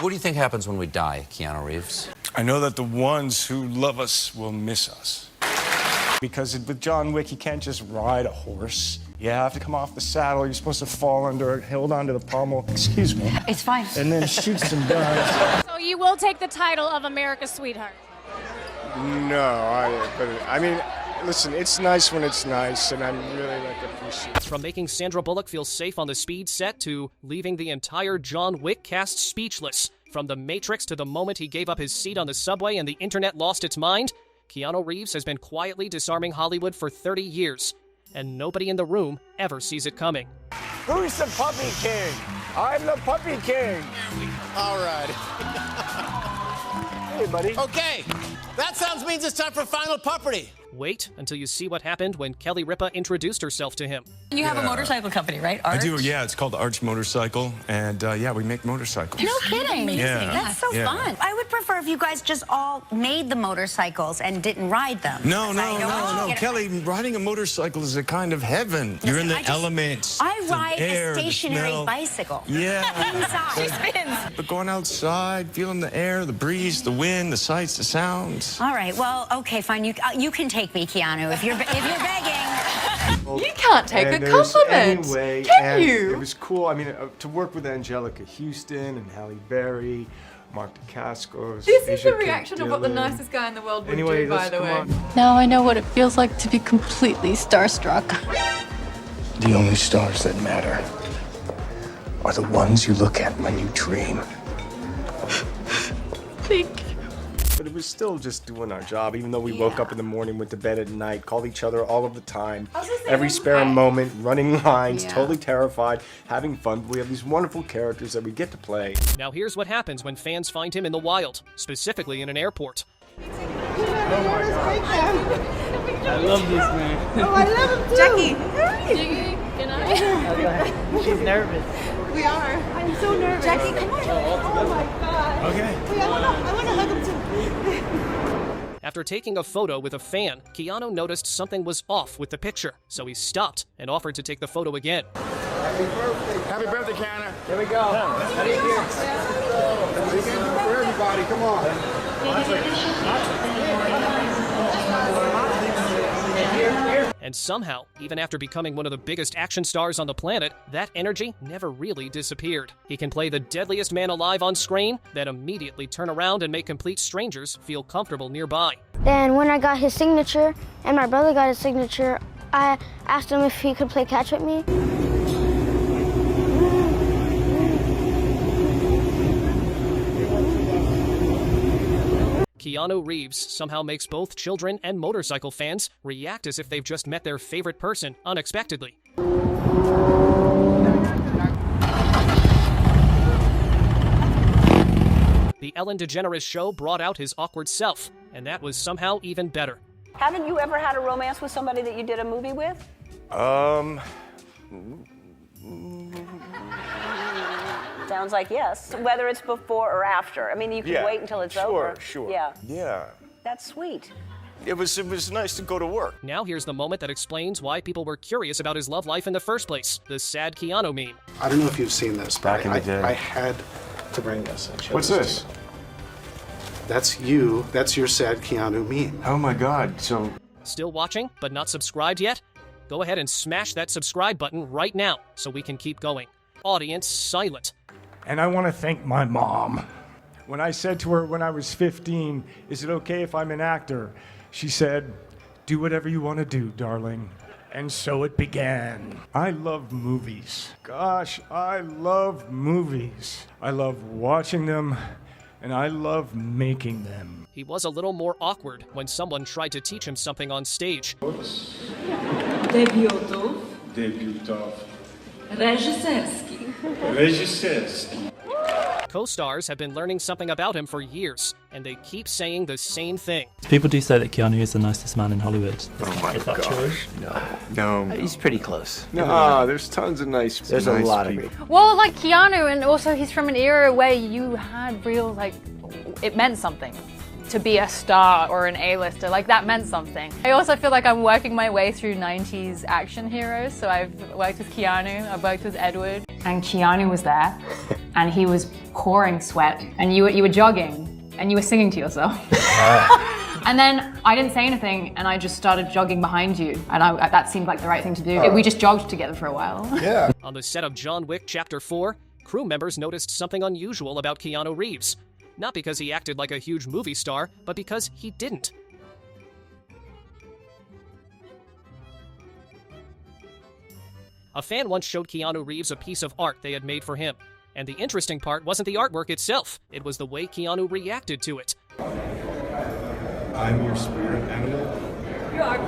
What do you think happens when we die, Keanu Reeves? I know that the ones who love us will miss us. Because with John Wick, you can't just ride a horse. You have to come off the saddle. You're supposed to fall under it, held onto the pommel. Excuse me. It's fine. And then shoot some guns. So you will take the title of America's Sweetheart? No, but I mean, listen, it's nice when it's nice, and I'm really appreciate it. From making Sandra Bullock feel safe on the speed set to leaving the entire John Wick cast speechless. From The Matrix to the moment he gave up his seat on the subway and the internet lost its mind, Keanu Reeves has been quietly disarming Hollywood for 30 years, and nobody in the room ever sees it coming. Who's the puppy king? I'm the puppy king. All right. Hey, buddy. Okay, that sounds means it's time for Final Pupperty. Wait until you see what happened when Kelly Ripa introduced herself to him. You have a motorcycle company, right? Arch? I do, yeah. It's called Arch Motorcycle, and yeah, we make motorcycles. No kidding. Yeah. That's so fun. I would prefer if you guys just all made the motorcycles and didn't ride them. No, Kelly, riding a motorcycle is a kind of heaven. You're in the elements. I ride air, a stationary smell. bicycle. Yeah. Inside. She spins. But going outside, feeling the air, the breeze, the wind, the sights, the sounds. All right, well, okay, fine. You can take me, Keanu, if you're begging. You can't take a compliment, anyway, can you? It was cool. I mean, to work with Angelica Houston and Halle Berry, Mark Dacascos. This is Asia the reaction of what the Dillon. nicest guy in the world would Anyway, do, by let's the come way. on. Now I know what it feels like to be completely starstruck. The only stars that matter are the ones you look at when you dream. Thank you. But it was still just doing our job, even though we woke up in the morning, went to bed at night, called each other all of the time, every spare moment, running lines, totally terrified, having fun. We have these wonderful characters that we get to play. Now here's what happens when fans find him in the wild, specifically in an airport. I love this man. Oh, I love him too. Jackie, can I? She's nervous. We are. I'm so nervous. Jackie, come on. Oh my God. Okay. Wait, I want to hug him too. After taking a photo with a fan, Keanu noticed something was off with the picture, so he stopped and offered to take the photo again. Happy birthday, Keanu. Here we go. Ready here. For everybody, come on. And somehow, even after becoming one of the biggest action stars on the planet, that energy never really disappeared. He can play the deadliest man alive on screen, then immediately turn around and make complete strangers feel comfortable nearby. Then when I got his signature and my brother got his signature, I asked him if he could play catch with me. Keanu Reeves somehow makes both children and motorcycle fans react as if they've just met their favorite person unexpectedly. The Ellen DeGeneres show brought out his awkward self, and that was somehow even better. Haven't you ever had a romance with somebody that you did a movie with? Sounds like yes. Whether it's before or after. I mean, you can wait until it's over. Sure. Yeah. That's sweet. It was nice to go to work. Now here's the moment that explains why people were curious about his love life in the first place, the sad Keanu meme. I don't know if you've seen this. Back in the day. I had to bring this. What's this? That's you. That's your sad Keanu meme. Oh my God, so... Still watching, but not subscribed yet? Go ahead and smash that subscribe button right now so we can keep going. Audience silent. And I want to thank my mom. When I said to her when I was 15, is it okay if I'm an actor? She said, do whatever you want to do, darling. And so it began. I love movies. Gosh, I love movies. I love watching them, and I love making them. He was a little more awkward when someone tried to teach him something on stage. Debiutów. Reżyserski. Co-stars have been learning something about him for years, and they keep saying the same thing. People do say that Keanu is the nicest man in Hollywood. Oh my gosh. No. He's pretty close. No, there's tons of nice people. There's a lot of people. Well, like Keanu, and also he's from an era where you had real, like, it meant something to be a star or an A-lister. Like, that meant something. I also feel like I'm working my way through 90s action heroes. So I've worked with Keanu, I've worked with Edward. And Keanu was there. and he was pouring sweat, and you were jogging, and you were singing to yourself. And then I didn't say anything, and I just started jogging behind you, and that seemed like the right thing to do. We just jogged together for a while. Yeah. On the set of John Wick Chapter 4, crew members noticed something unusual about Keanu Reeves. Not because he acted like a huge movie star, but because he didn't. A fan once showed Keanu Reeves a piece of art they had made for him. And the interesting part wasn't the artwork itself, it was the way Keanu reacted to it. I'm your spirit animal. You are.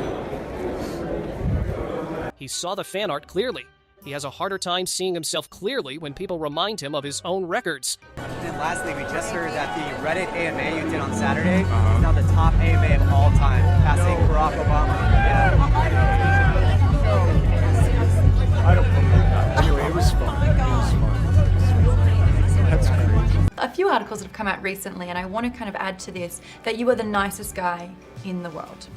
He saw the fan art clearly. He has a harder time seeing himself clearly when people remind him of his own records. And lastly, we just heard that the Reddit AMA you did on Saturday is now the top AMA of all time, passing Barack Obama. I don't believe that. Anyway, it was fun. It was fun. That's crazy. A few articles that have come out recently, and I want to kind of add to this, that you were the nicest guy in the world.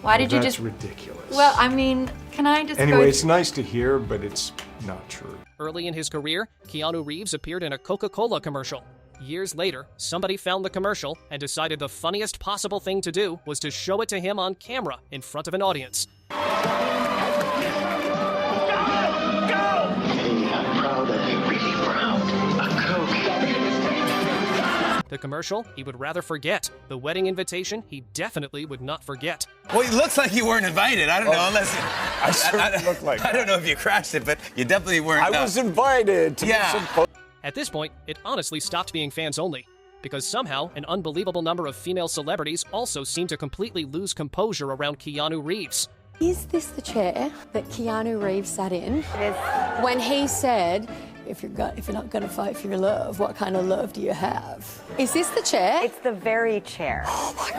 Why did you just... That's ridiculous. Well, I mean, can I just Anyway, it's nice to hear, but it's not true. Early in his career, Keanu Reeves appeared in a Coca-Cola commercial. Years later, somebody found the commercial and decided the funniest possible thing to do was to show it to him on camera in front of an audience. The commercial, he would rather forget. The wedding invitation, he definitely would not forget. Well, it looks like you weren't invited. I don't know, unless... I certainly look like I don't know if you crashed it, but you definitely weren't. I was invited to some... At this point, it honestly stopped being fans only, because somehow an unbelievable number of female celebrities also seemed to completely lose composure around Keanu Reeves. Is this the chair that Keanu Reeves sat in when he said, if you're not going to fight for your love, what kind of love do you have? Is this the chair? It's the very chair. Oh my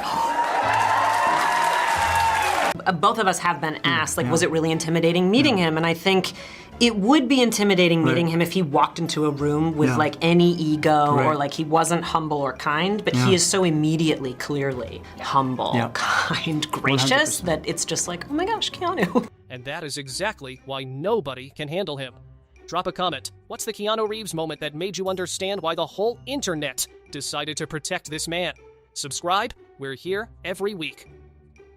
God. Both of us have been asked, like, was it really intimidating meeting him? And I think it would be intimidating meeting him if he walked into a room with like any ego or like he wasn't humble or kind, but he is so immediately, clearly humble, kind, gracious 100%. That it's just like, oh my gosh, Keanu. And that is exactly why nobody can handle him. Drop a comment. What's the Keanu Reeves moment that made you understand why the whole internet decided to protect this man? Subscribe. We're here every week.